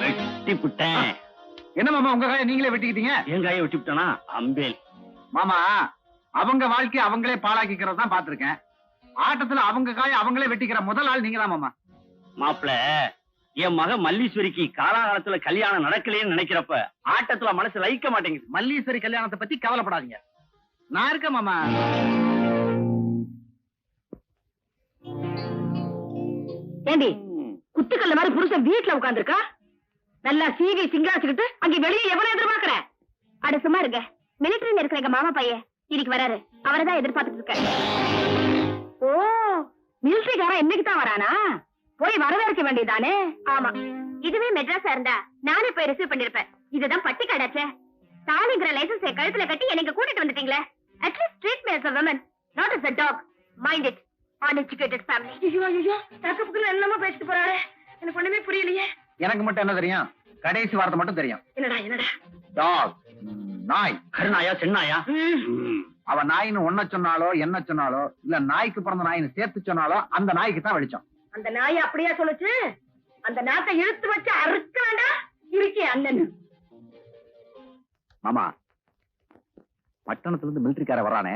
வெட்டி விட்டேன். என்ன மாமா உங்க காயை நீங்களே வெட்டிக்கிட்டீங்க? என் காயை வெட்டி விட்டானா? அம்பேல் மாமா, அவங்க வாழ்க்கையை அவங்களே பாழாக்கிக்கிறத தான் பாத்திருக்கேன். ஆட்டத்துல அவங்க காயை அவங்களே வெட்டிக்கிற முதல் ஆள் நீங்க தான் மாமா. மாப்பிள, என் மக மல்லீஸ்வரிக்கு காலாகாலத்துல கல்யாணம் நடக்கலையேன்னு நினைக்கிறப்ப ஆட்டத்துல மனசு லயிக்க மாட்டேங்குது. மல்லீஸ்வரி கல்யாணத்தை பத்தி கவலைப்படாதீங்க, நான் இருக்கேன் மாமா. ஏண்டி குத்துக்கல்ல மாதிரி புருஷன் வீட்டுல உட்கார்ந்துருக்கா? நல்லா சீவி சிங்காச்சுக்கிட்டு அங்க வெளியே எவனை எதிர்பார்க்கற? அட சும்மா இருங்க. மிலிட்டரியில இருக்கிற எங்க மாமா பையன் இன்னைக்கு வராரு. அவரைதான் எதிர்பார்த்துட்டு இருக்கேன். ஓ, மிலிட்டரிக்காரன் இன்னைக்கு தான் வரானா? போய் வரவேற்க வேண்டியதானே? ஆமா, இதுவே மெட்ராஸா இருந்தா நானே போய் ரிசீவ் பண்ணிருப்பேன். இதுதான் பட்டி கடாச்சே. தாலிங்கிற லைசன்ஸ் கழுத்துல கட்டி எனக்கு கூட்டிட்டு வந்துட்டீங்களே. At least treat me as a woman, not as a dog. Mind it. Uneducated family. ஐயோ, தப்புக்கு என்னமா பேசிட்டு போறாரு. எனக்கு ஒண்ணுமே புரியலையே. எனக்கு மட்டும் என்ன தெரியும்? கடைசி வார்த்தை மட்டும் தெரியும். என்னடா? டாக், நாய். கருநாயா சென்னாயா? அவ நாயின்னு ஒன்ன சொன்னாலோ என்ன சொன்னாலோ, இல்ல நாய்க்கு பிறந்த நாயின்னு சேர்த்து சொன்னாலோ அந்த நாய்க்கு தான் வெளிச்சம். அந்த நாய் அப்படியே சொல்லுச்சு. அந்த நாட்டை இழுத்து வச்சு அறுக்க வேண்டாம். இருக்கே அண்ணன். மாமா, பட்டணத்துல இருந்து மிலிட்டரிக்கார வரானே,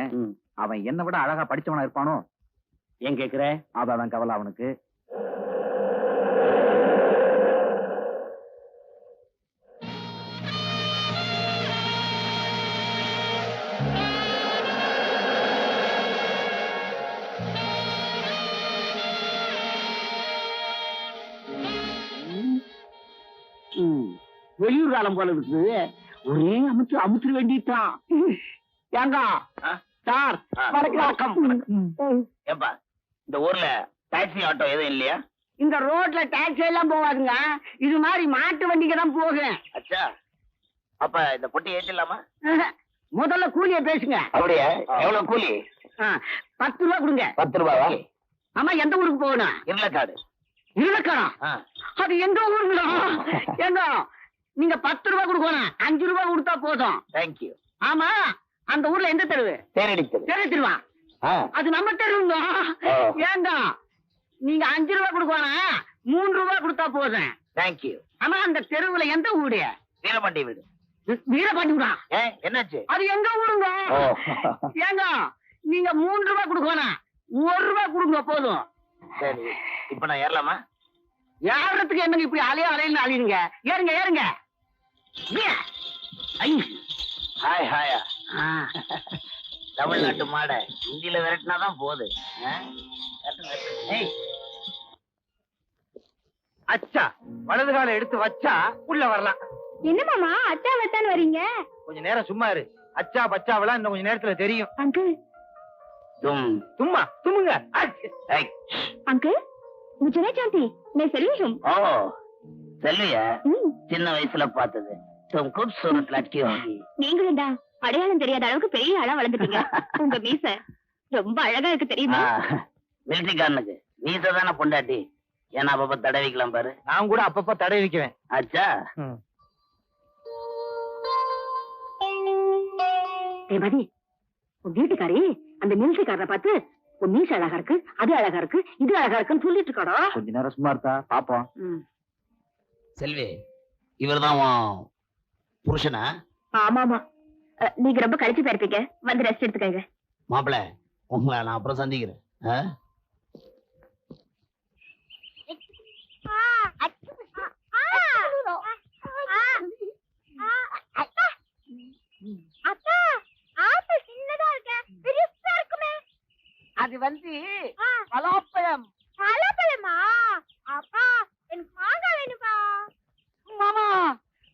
அவன் என்ன விட அழகா படிச்சவனா இருப்பானோ? ஏன் கேக்குற? அதான் கவலை அவனுக்கு. வெளியூர் காலம் போல இருக்கு. ஒரே அமுத்துற வேண்டிட்டான். ஏங்க சார், வணக்கம். ஏப்பா, இந்த ஊர்ல டாக்ஸி ஆட்டோ எதுவும் இல்லையா? இந்த ரோட்ல டாக்ஸி எல்லாம் போவாதுங்க. இது மாதிரி மாட்டு வண்டிக்கு தான் போகும். அச்சா, அப்ப இந்த பொட்டி ஏற்றிடலாமா? முதல்ல கூலிய பேசுங்க. அப்படியா? எவ்வளவு கூலி? 10 ரூபா கொடுங்க. 10 ரூபாவா? ஆமா, எந்த ஊருக்கு போகணும்? இருளக்காடு. இருளக்காடா? அது எந்த ஊருங்களா? ஏங்க, நீங்க 10 ரூபா கொடுக்கணும். 5 ரூபா கொடுத்தா போதும். தேங்க்யூ. ஆமா, அந்த ஊர்ல எந்த தெருவு? தேரடி திருவா. அது நம்ம தெருவுங்க. ஏங்க, நீங்க 5 ரூபா கொடுக்கணும். 3 ரூபா கொடுத்தா போதும். தேங்க்யூ. ஆமா, அந்த தெருவுல எந்த ஊரு? வீரபாண்டி வீடு. வீரபாண்டி ஊரா? என்னாச்சு? அது எங்க ஊருங்க? ஏங்க, நீங்க 3 ரூபா கொடுக்கணும். 1 ரூபா கொடுங்க போதும். சரி, இப்ப நான் ஏறலாமா? ஏறதுக்கு என்னங்க இப்படி அலையில அழியுங்க? ஏறுங்க. ஹாய் ஹாயா. தமிழ்நாட்டு மாட இந்தியில விரட்டினாதான் போகுது. அச்சா, வலது கால எடுத்து வச்சா உள்ள வரலாம். என்ன மாமா அச்சா வச்சான்னு வரீங்க? கொஞ்ச நேரம் சும்மா இரு. அச்சா பச்சாவெல்லாம் இன்னும் கொஞ்ச நேரத்துல தெரியும். அங்கிள், சும்மா தும்முங்க. अंकल, मुझे नहीं जानती, मैं सेल्वी हूँ। ओ, सेल्विया? சின்ன வயசுல பார்த்தது. तुम खूबसूरत लड़की होगी. நீங்களும்டா அடையாளம் தெரியாத அளவுக்கு பெரிய ஆளா வளர்ந்துட்டீங்க. உங்க மீசை ரொம்ப அழகா இருக்கு தெரியுமா? மிலிட்டரிக்காரனுக்கு மீசை தானே பொண்டாட்டி. ஏன்னா அப்பப்ப தடவிக்கலாம் பாரு. நான் கூட அப்பப்ப தடவிக்குவேன். அச்சா. மதி, உன் வீட்டுக்காரி அந்த மிலிட்டரிக்காரரை பார்த்து உன் மீசை அழகா இருக்கு, அது அழகா இருக்கு, இது அழகா இருக்குன்னு சொல்லிட்டு இருக்காடா. கொஞ்ச நேரம் சும்மா இருக்கா பாப்போம். செல்வி, இவர்தான் புருஷனா? ஆமாமா, நீங்க ரொம்ப கழிச்சு போயிருப்பீங்க. வந்து ரெஸ்ட் எடுத்துக்கங்க. மாப்பிள்ள, உங்களை நான் அப்புறம் சந்திக்கிறேன். அது வந்து பலாப்பழம். பலாப்பழமா? அப்பா, எனக்கு மாங்காய் வேணுப்பா. மாமா,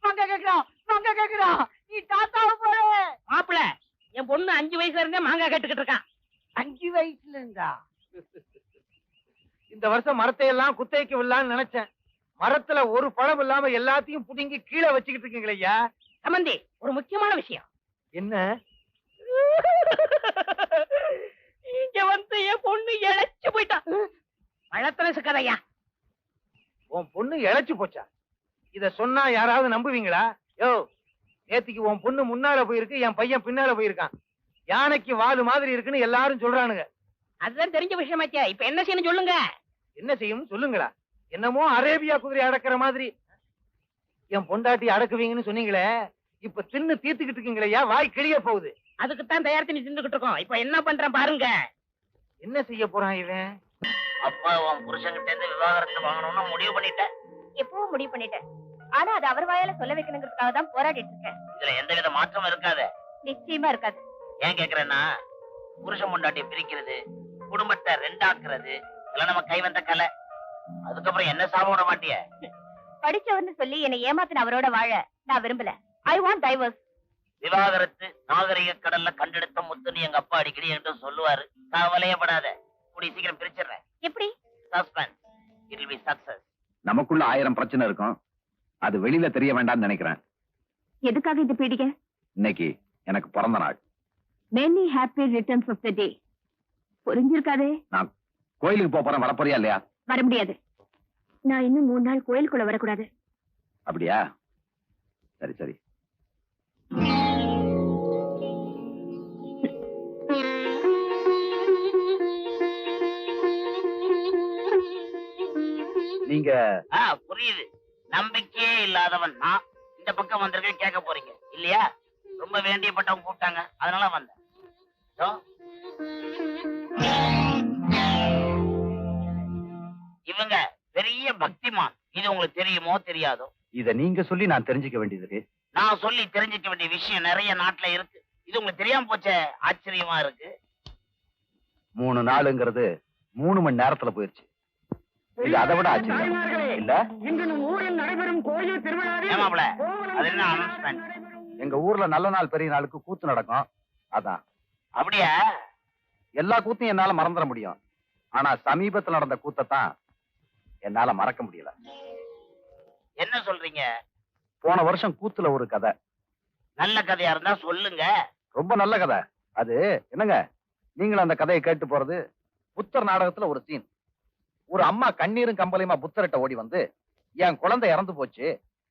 மாங்காய் கேக்குறோம். நீ தாத்தாவை போற. மாப்பிள்ள, என் பொண்ணு 5 வயசுல இருந்தே மாங்காய் கேட்டுக்கிட்டு இருக்கான். 5 வயசுல இருந்தா? இந்த வருஷம் மரத்தை எல்லாம் குத்தைக்கு விடலான்னு நினைச்சேன். மரத்துல ஒரு பழம் இல்லாம எல்லாத்தையும் புடுங்கி கீழே வச்சுக்கிட்டு இருக்கீங்களே ஐயா. சம்பந்தி, ஒரு முக்கியமான விஷயம். என்ன? இங்க வந்து என் பொண்ணு இழைச்சு போயிட்டா. பழத்துல கதையா? உன் பொண்ணு இழைச்சு போச்சா? இத சொன்னா யாராவது நம்புவீங்களா? யோ, நேத்திக்கு உன் பொண்ணு முன்னால போயிருக்கு, என் பையன் பின்னால போயிருக்கான். யானைக்கு வாலு மாதிரி இருக்குன்னு எல்லாரும் சொல்றானுங்க. அதுதான் தெரிஞ்ச விஷயமாச்சே. இப்ப என்ன செய்யணும் சொல்லுங்க. என்ன செய்யும் சொல்லுங்களா? என்னமோ அரேபியா குதிரை அடக்கிற மாதிரி. என் பொண்டாட்டி அடக்குவீங்கன்னு சொன்னீங்களே, இப்ப தின்னு தீர்த்துக்கிட்டு இருக்கீங்களே, வாய் கிழிய போகுது. அதுக்குத்தான் தயார் பண்ணி தின்னுகிட்டு இருக்கோம். இப்ப என்ன பண்றேன் பாருங்க. என்ன செய்ய போறான் இவன்? அப்பா உன் புருஷன்கிட்ட இருந்து விவாகரத்து வாங்கணும்னு முடிவு பண்ணிட்டேன். எப்பவும் முடிவு பண்ணிட்டேன். ஆனா அது அவர் வாயால சொல்ல வைக்கணுங்கிறதுக்காக தான் போராடிட்டு இருக்கேன். இதுல எந்தவித மாற்றமும் இருக்காது. நிச்சயமா இருக்காது. ஏன் கேக்குறேன்னா, புருஷன் பொண்டாட்டியை பிரிக்கிறது, குடும்பத்தை ரெண்டாக்குறது இதெல்லாம் நம்ம கை வந்த கலை. அதுக்கப்புறம் என்ன சாபம் விட மாட்டிய? படிச்சவர்னு சொல்லி என்னை ஏமாத்தின அவரோட வாழ நான் விரும்பல. I want divorce. விவாகரத்து நாகரிக கடல்ல கண்டெடுத்த முத்துன்னு எங்க அப்பா அடிக்கடி என்கிட்ட சொல்லுவாரு. கவலையே படாத, கூடிய சீக்கிரம் பிரிச்சிடுறேன். எப்படி? Suspense, it will be success. நமக்குள்ள 1000 பிரச்சனை இருக்கும், அது வெளியில தெரிய வேண்டாம்னு நினைக்கிறேன். எதுக்காக இந்த பீடிகை? இன்னைக்கு எனக்கு பிறந்த நாள். Many happy returns of the day. புரிஞ்சிருக்காதே. நான் கோயிலுக்கு போறேன், வரப்போறியா இல்லையா? வர முடியாது. நான் இன்னும் 3 நாள் கோயிலுக்குள்ள வரக்கூடாது. அப்படியா? சரி சரி. நீங்க புரியுது. நம்பிக்கையே இல்லாதவன் நான் இந்த பக்கம் வந்திருக்கேன். கேட்க போறீங்க இல்லையா? ரொம்ப வேண்டியப்பட்டவங்க கூப்பிட்டாங்க, அதனால வந்தேன். இவங்க பெரிய பக்திமான். இது உங்களுக்கு தெரியுமோ தெரியாதோ? இத நீங்க சொல்லி நான் தெரிஞ்சுக்க வேண்டியது. நான் சொல்லி தெரிஞ்சுக்க வேண்டிய விஷயம் நிறைய நாட்டுல இருக்கு. இது உங்களுக்கு தெரியாம போச்சே, ஆச்சரியமா இருக்கு. 3 நாளுங்கிறது 3 மணி நேரத்துல போயிருச்சு. இது அதை விட ஆச்சரியம் இல்ல? ஊரில் நடைபெறும் கோயில் திருவிழாவில் ஏமாப்ல, அது என்ன அனௌன்ஸ்மெண்ட்? எங்க ஊர்ல நல்ல நாள் பெரிய நாளுக்கு கூத்து நடக்கும். அதான். அப்படியா? எல்லா கூத்தையும் என்னால மறந்துட முடியும், ஆனா சமீபத்துல நடந்த கூத்தான் என்னால மறக்க முடியல. என்ன சொல்றீங்க? போன வருஷம் கூத்துல ஒரு கதை. நல்ல கதையா இருந்தா சொல்லுங்க. ரொம்ப நல்ல கதை அது. என்னங்க, நீங்களும் அந்த கதையை கேட்டு போறது. புத்தர் நாடகத்துல ஒரு சீன். ஒரு அம்மா கண்ணீரும் கம்பளையுமா புத்தர்கிட்ட ஓடி வந்து, என் குழந்தை இறந்து போச்சு,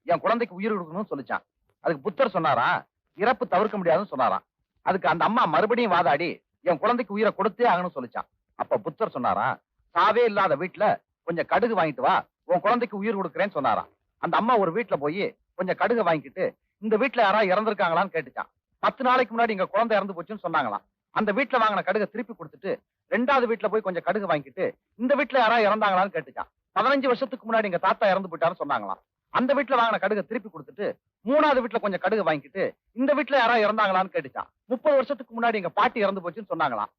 என் குழந்தைக்கு உயிர் கொடுக்கணும்னு சொல்லிச்சான். அதுக்கு புத்தர் சொன்னாராம், இறப்பு தவிர்க்க முடியாதுன்னு சொன்னாராம். அதுக்கு அந்த அம்மா மறுபடியும் வாதாடி என் குழந்தைக்கு உயிரை கொடுத்தே ஆகணும்னு சொல்லிச்சான். அப்ப புத்தர் சொன்னாராம், சாவே இல்லாத வீட்டுல கொஞ்சம் கடுகு வாங்கிட்டு வா, உன் குழந்தைக்கு உயிர் கொடுக்குறேன்னு சொன்னாராம். அந்த அம்மா ஒரு வீட்டுல போய் கொஞ்சம் கடுகு வாங்கிட்டு, இந்த வீட்டுல யாராவது இறந்திருக்காங்களான்னு கேட்டுச்சான். 10 நாளைக்கு முன்னாடி எங்க குழந்தை இறந்து போச்சுன்னு சொன்னாங்களாம். அந்த வீட்டுல வாங்கின கடுகை திருப்பி கொடுத்துட்டு 2வது வீட்டுல போய் கொஞ்சம் கடுகு வாங்கிட்டு, இந்த வீட்டுல யாராவது இறந்தாங்களான்னு கேட்டுச்சான். 15 வருஷத்துக்கு முன்னாடி எங்க தாத்தா இறந்து போயிட்டாருன்னு சொன்னாங்களாம். அந்த வீட்டுல வாங்கின கடுகை திருப்பி கொடுத்துட்டு 3வது வீட்டுல கொஞ்சம் கடுகு வாங்கிட்டு, இந்த வீட்டுல யாராவது இறந்தாங்களான்னு கேட்டுச்சான். 30 வருஷத்துக்கு முன்னாடி எங்க பாட்டி இறந்து போச்சுன்னு சொன்னாங்களாம்.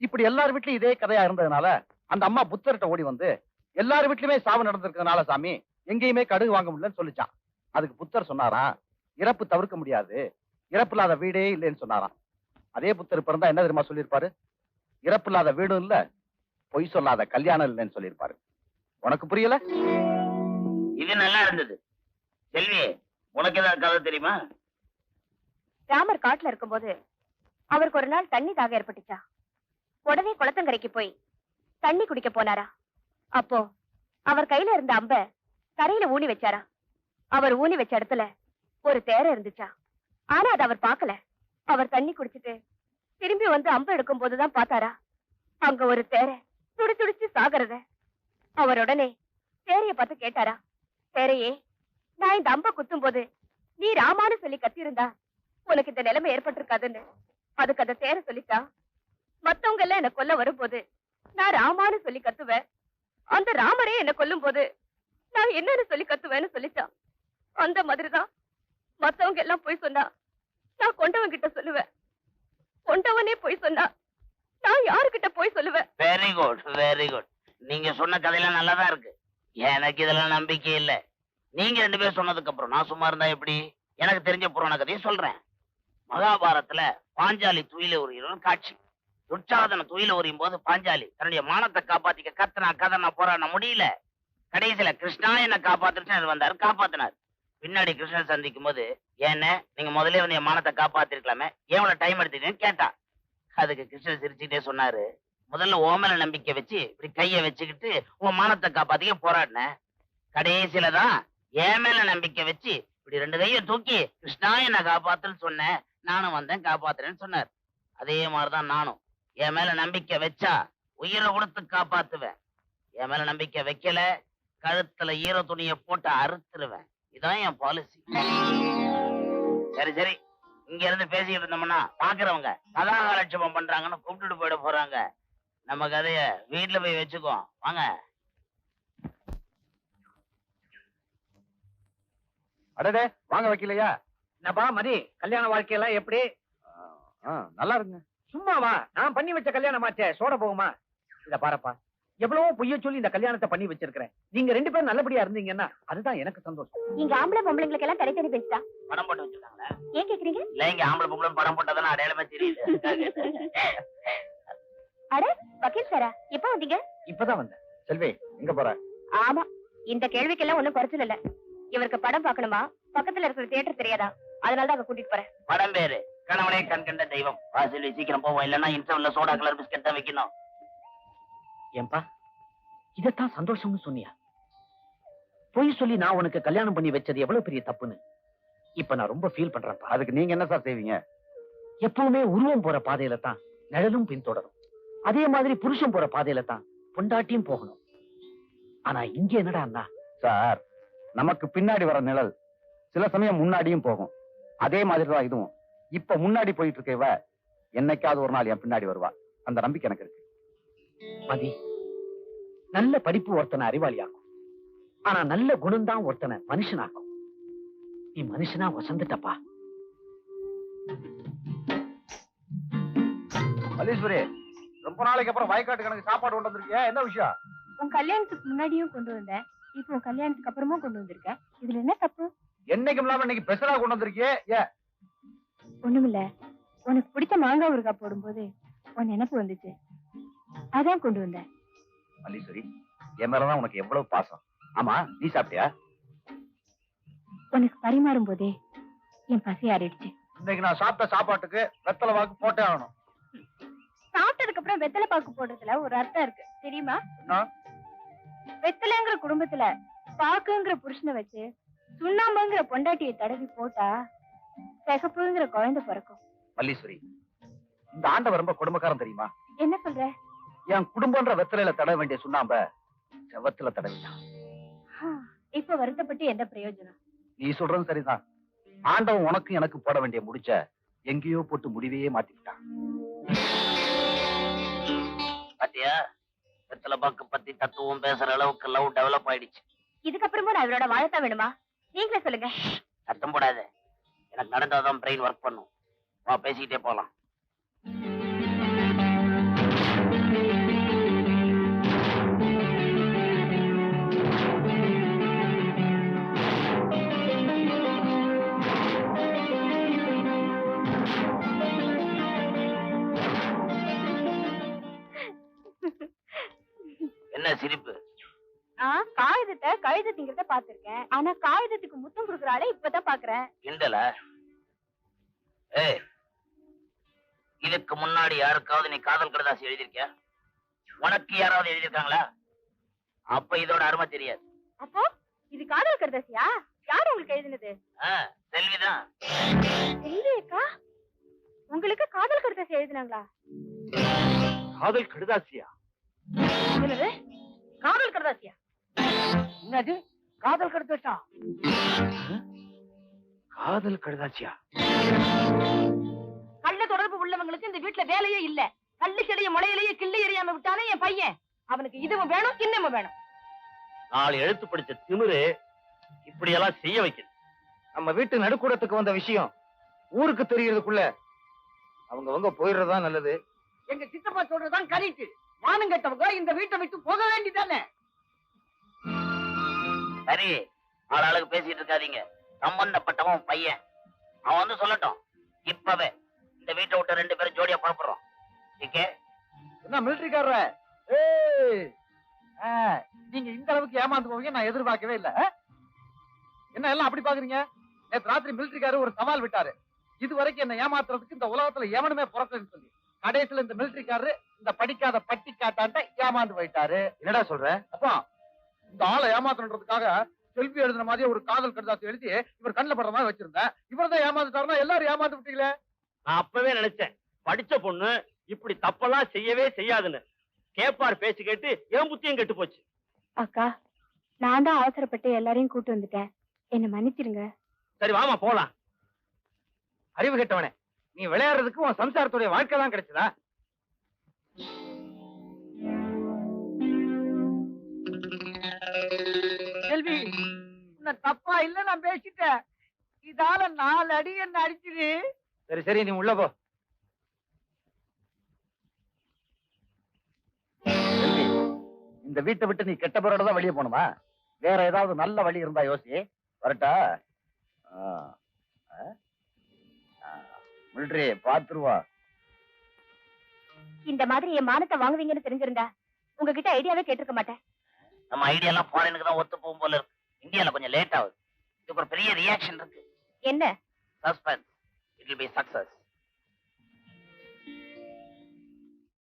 இப்படி எல்லார் வீட்லயும் இதே கதையா இருந்ததுனால அந்த அம்மா புத்தர்கிட்ட ஓடி வந்து, எல்லார் வீட்லயுமே சாவு நடந்திருக்கிறதுனால சாமி எங்கேயுமே கடுகு வாங்க முடியலன்னு சொல்லிச்சான். அதுக்கு புத்தர் சொன்னாராம், இறப்பு தவிர்க்க முடியாது, இறப்பு இல்லாத வீடே இல்லைன்னு சொன்னாராம். அதே புத்தர் பிறந்தா என்ன தெரியுமா சொல்லியிருப்பாரு? இறப்பு இல்லாத வீடும் இல்ல, பொய் சொல்லாத கல்யாணம் இல்லைன்னு சொல்லியிருப்பாரு. உனக்கு புரியல? இது நல்லா இருந்தது. செல்வி, உனக்கு ஏதாவது கதை தெரியுமா? ராமர் காட்டுல இருக்கும்போது அவருக்கு ஒரு நாள் தண்ணி தாக ஏற்பட்டுச்சா. உடனே குளத்தங்கரைக்கு போய் தண்ணி குடிக்க போனாரா. அப்போ அவர் கையில இருந்த அம்ப தரையில ஊனி வச்சாரா. அவர் ஊனி வச்ச இடத்துல ஒரு தேரை இருந்துச்சா. ஆனா அது அவர் பார்க்கல. அவர் தண்ணி குடிச்சிட்டு திரும்பி வந்து அம்பு எடுக்கும் போதுதான் பார்த்தாரா, அங்க ஒரு தேரை துடி துடிச்சு சாகிறத. அவர் உடனே தேரைய பார்த்து கேட்டாரா, தேரையே, நான் இந்த அம்ப குத்தும் போது நீ ராமான்னு சொல்லி கத்திருந்தா உனக்கு இந்த நிலைமை ஏற்பட்டிருக்காதுன்னு. அதுக்கு அந்த தேரை சொல்லிட்டா, மத்தவங்க எல்லாம் என்ன கொல்ல வரும்போது நான் ராமான்னு சொல்லி கத்துவேன், அந்த ராமரே என்ன கொல்லும் போது நான் என்னன்னு சொல்லி கத்துவேன்னு சொல்லிட்டான். அந்த மாதிரிதான் மத்தவங்க எல்லாம் போய் சொன்னா நான் கொண்டவன் கிட்ட சொல்லுவேன், கொண்டவனே போய் சொன்னா நான் யாருகிட்ட போய் சொல்லுவேன். Very good, very good. நீங்க சொன்ன கதையெல்லாம் நல்லாதான் இருக்கு. எனக்கு இதெல்லாம் நம்பிக்கை இல்ல. நீங்க 2 பேரும் சொன்னதுக்கு அப்புறம் நான் சும்மா இருந்தா எப்படி? எனக்கு தெரிஞ்ச புராண கதையை சொல்றேன். மகாபாரதத்துல பாஞ்சாலி துயில உரியும் காட்சி. துச்சாதன துயில உரியும் போது பாஞ்சாலி தன்னுடைய மானத்தை காப்பாத்திக்க கத்தனா கதனா போராட முடியல. கடைசியில கிருஷ்ணா என்ன காப்பாத்துன்னு வந்தாரு, காப்பாத்தினார். பின்னாடி கிருஷ்ணன் சந்திக்கும் போது, ஏன்னு நீங்க முதல்ல வந்து என் மானத்தை காப்பாத்திருக்கலாமே, எவ்வளவு டைம் எடுத்துக்கன்னு கேட்டா. அதுக்கு கிருஷ்ணன் சிரிச்சுக்கிட்டே சொன்னாரு, முதல்ல ஓமல நம்பிக்கை வச்சு இப்படி கைய வச்சுக்கிட்டு உன் மானத்தை காப்பாத்திக்க போராடின. கடைசியில தான் என் மேல நம்பிக்கை வச்சு இப்படி 2 கைய தூக்கி கிருஷ்ணா என்ன காப்பாத்துன்னு சொன்னேன், நானும் வந்தேன் காப்பாத்துறேன்னு சொன்னார். அதே மாதிரிதான் நானும் என் மேல நம்பிக்கை வச்சா உயிரை கொடுத்து காப்பாத்துவேன். என் மேல நம்பிக்கை வைக்கல, கழுத்துல ஈர துணியை போட்டு அறுத்துருவேன். இதான் என் பாலிசி. சரி சரி, இங்க இருந்து பேசிக்கிட்டு இருந்தோம்னா பாக்குறவங்க கதாகாலட்சேபம் பண்றாங்கன்னு கூப்பிட்டுட்டு போயிட போறாங்க. நம்ம கதைய வீட்டுல போய் வச்சுக்கோ. வாங்க. அடடே வாங்க வைக்கலையா? என்னப்பா மதி, கல்யாண வாழ்க்கையெல்லாம் எப்படி? நல்லா இருங்க. சும்மாவா? நான் பண்ணி வச்ச கல்யாணமாச்சே, சோட போகுமா? இத பாருப்பா, எவ்வளவோ பொய்ய சொல்லி இந்த கல்யாணத்தை பண்ணி வச்சிருக்கிறேன். நீங்க 2 பேரும் நல்லபடியா இருந்தீங்கன்னா அதுதான் எனக்கு சந்தோஷம். இங்க ஆம்பளை பொம்பளைங்களுக்கு எல்லாம் தனித்தனி பேசிட்டா படம் போட்டு வச்சிருக்காங்களா? ஏன் கேக்குறீங்க? இல்ல, இங்க ஆம்பளை பொம்பளை படம் போட்டதானே அடையாளமே தெரியுது. அட வக்கீல் சாரா, எப்ப வந்தீங்க? இப்பதான் வந்தேன். செல்வி எங்க போற? ஆமா, இந்த கேள்விக்கெல்லாம் ஒண்ணும் குறைச்சல் இல்ல. இவருக்கு படம் பார்க்கணுமா, பக்கத்துல இருக்கிற தியேட்டர் தெரியாதா, அதனாலதான் அங்க கூட்டிட்டு போறேன். படம் பேரு கணவனே கண் கண்ட தெய்வம். வாசலி சீக்கிரம் போவோம், இல்லன்னா இன்டர்வல்ல சோடா கலர் பிஸ்கட் தான் வைக்கணும். ஏன்பா இதத்தான் சந்தோஷம்னு சொன்னியா? பொய் சொல்லி நான் உனக்கு கல்யாணம் பண்ணி வச்சது எவ்வளவு பெரிய தப்புன்னு இப்ப நான் ரொம்ப ஃபீல் பண்றேன்ப்பா. அதுக்கு நீங்க என்ன சார் செய்வீங்க? எப்பவுமே உருவம் போற பாதையில தான் நிழலும் பின்தொடரும். அதே மாதிரி புருஷன் போற பாதையில தான் பொண்டாட்டியும் போகணும். ஆனா இங்க என்னடா அண்ணா, சார், நமக்கு பின்னாடி வர நிழல் சில சமயம் முன்னாடியும் போகும். அதே மாதிரி தான் இதுவும். இப்ப முன்னாடி போயிட்டு இருக்கவ என்னைக்காவது ஒரு நாள் என் பின்னாடி வருவா. அந்த நம்பிக்கை எனக்கு இருக்கு. மதி, நல்ல படிப்பு ஒருத்தனை அறிவாளியாக்கும். ஆனா நல்ல குணம் தான் ஒருத்தனை மனுஷனாக்கும். நீ மனுஷனா வசந்துட்டப்பா. மல்லீஸ்வரி, ரொம்ப நாளைக்கு அப்புறம் வயக்காட்டு கணக்கு சாப்பாடு கொண்டு வந்திருக்கியா? என்ன விஷயம்? உன் கல்யாணத்துக்கு முன்னாடியும் கொண்டு வந்தேன், இப்போ உன் கல்யாணத்துக்கு அப்புறமும் கொண்டு வந்திருக்கேன். இதுல என்ன தப்பு? என்னைக்கும் இல்லாம இன்னைக்கு பெசரா கொண்டு வந்திருக்கியே. ஏன்? ஒண்ணுமில்ல, உனக்கு பிடிச்ச மாங்காய் ஊறுகாய் போடும்போது உன் நினைப்பு வந்துச்சு, அதான் கொண்டு வந்தேன். மல்லீஸ்வரி, என் மேலதான் உனக்கு எவ்வளவு பாசம். ஆமா, நீ சாப்பிட்டியா? உனக்கு பரிமாறும் போதே என் பசி ஆறிடுச்சு. இன்னைக்கு நான் சாப்பிட்ட சாப்பாட்டுக்கு வெத்தலை வாக்கு போட்டே ஆகணும். சாப்பிட்டதுக்கு அப்புறம் வெத்தலை பாக்கு போடுறதுல ஒரு அர்த்தம் இருக்கு தெரியுமா? என்ன? வெத்தலைங்கிற குடும்பத்துல பாக்குங்கிற புருஷனை வச்சு சுண்ணாம்புங்கிற பொண்டாட்டியை தடவி போட்டா சிகப்புங்கிற குழந்தை பிறக்கும். மல்லீஸ்வரி, இந்த ஆண்டவன் ரொம்ப குடும்பக்காரன் தெரியுமா? என்ன சொல்ற? என் குடும்பம்ன்ற வெத்தலையில தடவ வேண்டிய சுண்ணாம்ப செவத்துல தடவிட்டான். இப்ப வருத்தப்பட்டு என்ன பிரயோஜனம்? நீ சொல்றது சரிதான். ஆண்டவன் உனக்கு எனக்கு போட வேண்டிய முடிச்ச எங்கேயோ போட்டு முடிவையே மாத்திக்கிட்டான். பாத்தியா, வெத்தலை பாக்கு பத்தி தத்துவம் பேசுற அளவுக்கு லவ் டெவலப் ஆயிடுச்சு. இதுக்கப்புறமா நான் இவரோட வாழத்தான் வேணுமா? நீங்களே சொல்லுங்க. சத்தம் போடாத, எனக்கு நடந்தாதான் பிரெயின் ஒர்க் பண்ணும். வா, பேசிக்கிட்டே போலாம். என்ன சிரிப்பு? காகிதத்தை கழுதத்திங்கிறத பாத்திருக்கேன், ஆனா காகிதத்துக்கு முத்தம் கொடுக்கறாளே இப்பதான் பாக்குறேன். கிண்டல? ஏய், இதுக்கு முன்னாடி யாருக்காவது நீ காதல் கடிதாசி எழுதியிருக்கியா? உனக்கு யாராவது எழுதியிருக்காங்களா? அப்ப இதோட அருமை தெரியாது. அப்போ இது காதல் கடிதாசியா? யார் உங்களுக்கு எழுதினது? செல்விதான். செல்வியக்கா உங்களுக்கு காதல் கடிதாசி எழுதினாங்களா? காதல் கடுதாசியா? என்னது காதல் கடிதாசியா? என்னது காதல் கடுதாசா? காதல் கடுதாசியா? கள்ள தொடர்பு உள்ளவங்களுக்கு இந்த வீட்டுல வேலையே இல்ல. கள்ளு செடிய முளையிலேயே கிள்ளி எறியாம விட்டானே என் பையன், அவனுக்கு இதுவும் வேணும் கிண்ணமும் வேணும். 4 எழுத்து படிச்ச திமிரு இப்படி எல்லாம் செய்ய வைக்குது. நம்ம வீட்டு நடுக்கூடத்துக்கு வந்த விஷயம் ஊருக்கு தெரியறதுக்குள்ள அவங்க போயிடுறதா நல்லது. எங்க சித்தப்பா சொல்றதுதான் கரெக்ட். மானம் கெட்டவங்க இந்த வீட்டை விட்டு போக வேண்டியதானே. சரி, ஆளாளுக்கு பேசிட்டு இருக்காதீங்க. சம்பந்தப்பட்டவன் பையன், அவன் வந்து சொல்லட்டும். இப்பவே இந்த வீட்டை விட்டு 2 பேரும் ஜோடியா புறப்படுறோம். என்ன மிலிட்டரிக்காரர? நீங்க இந்த அளவுக்கு ஏமாந்து போவீங்க நான் எதிர்பார்க்கவே இல்ல. என்ன எல்லாம் அப்படி பாக்குறீங்க? நேற்று ராத்திரி மிலிட்டரிக்காரர் ஒரு சவால் விட்டாரு. இது வரைக்கும் என்ன ஏமாத்துறதுக்கு இந்த உலகத்துல எவனுமே பிறக்கலன்னு சொல்லி. கடைசியில இந்த மிலிட்டரிக்காரரு இந்த படிக்காத பட்டி காட்டாண்ட ஏமாந்து போயிட்டாரு. என்னடா சொல்ற? அப்பா, இந்த ஆளை ஏமாத்துறதுக்காக செல்வி எழுதுன மாதிரி ஒரு காதல் கடிதாசி எழுதி இவர் கண்ணில் படுற மாதிரி வச்சிருந்தேன். இவர் தான் ஏமாந்துட்டாருன்னா எல்லாரும் ஏமாந்து விட்டீங்களே. நான் அப்பவே நினைச்சேன், படிச்ச பொண்ணு இப்படி தப்பெல்லாம் செய்யவே செய்யாதுன்னு. கேப்பார் பேச்சு கேட்டு என் புத்தியும் கெட்டு போச்சு. அக்கா, நான் தான் அவசரப்பட்டு எல்லாரையும் கூட்டு வந்துட்டேன். என்ன மன்னிச்சிருங்க. சரி வாமா போலாம். அறிவு கெட்டவனே, நீ விளையாடுறதுக்கு உன் சம்சாரத்துடைய வாழ்க்கை தான் கிடைச்சதா? செல்வி, உன்னை தப்பா இல்ல நான் பேசிட்டேன். இதால 4 அடி என்ன அடிச்சிரு. சரி சரி, நீ உள்ள போ. செல்வி, இந்த வீட்டை விட்டு நீ கெட்ட பேரோட தான் வெளியே போகணுமா? வேற ஏதாவது நல்ல வழி இருந்தா யோசி. வரட்டா? மிலிட்டரி பாத்துருவா. இந்த மாதிரி என் மானத்தை வாங்குவீங்கன்னு தெரிஞ்சிருந்தா உங்ககிட்ட ஐடியாவே கேட்டிருக்க மாட்டேன். நம்ம ஐடியா எல்லாம் ஃபாரினுக்கு தான் ஒத்து போகும் போல இருக்கு. இந்தியால கொஞ்சம் லேட் ஆகுது. இதுக்கு ஒரு பெரிய ரியாக்ஷன் இருக்கு. என்ன? Suspense. It will be success.